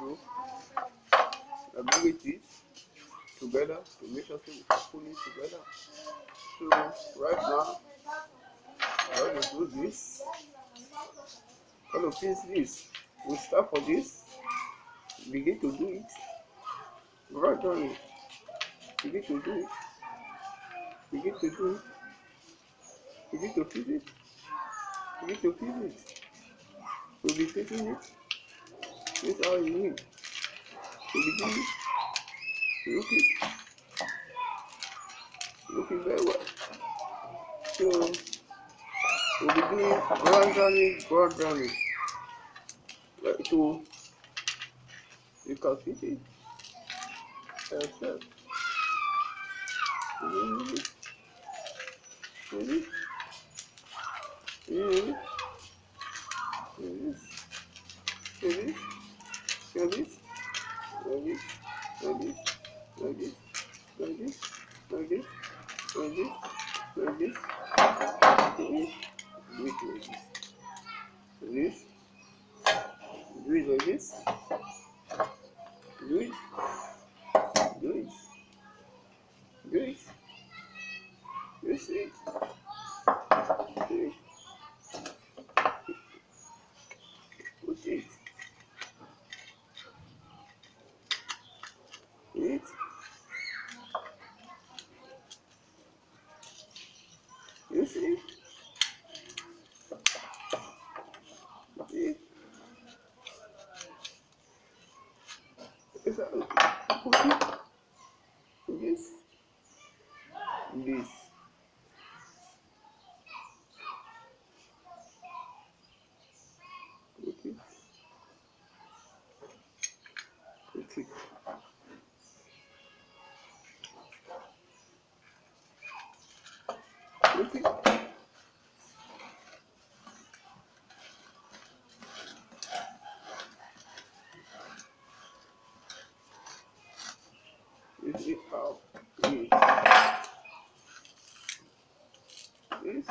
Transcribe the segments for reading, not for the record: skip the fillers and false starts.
So I bring it together to make sure we pull it together. So right now I'm going to do this. I'm going to finish this. We start for this. Begin to do it. Right on it. Begin to do it. Begin to do it. Begin to fix it. Begin to fix it. We'll be fixing it. This is how you need. We'll be doing it. Looking very well. So we'll be doing gradually. Right, so you can fix it yourself. You see? See? It's a this. Okay. Okay. Okay. You see how this.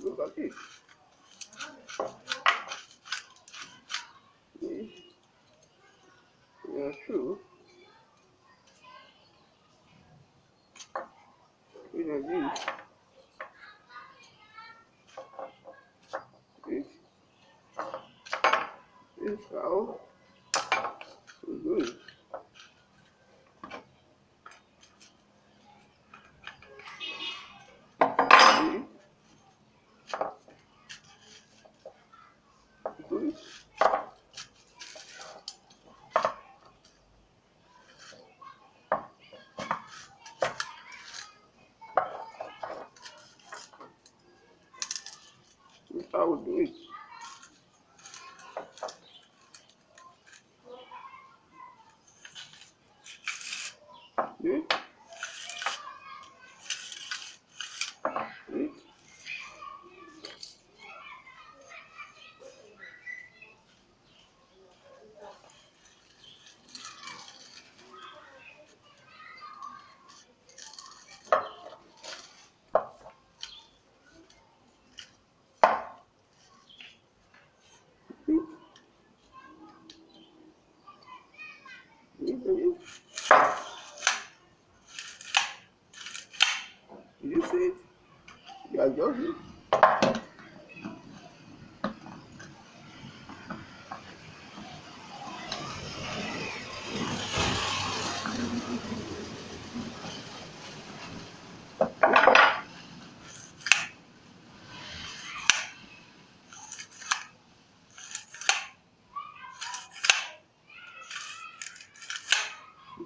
Look at this. Yeah, true. You know this. This how we do it. Do it. This how we do it. This. This. You see it? You are just it.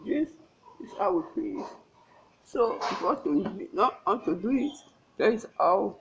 This is how we feel. So if you want to not want to do it, that is how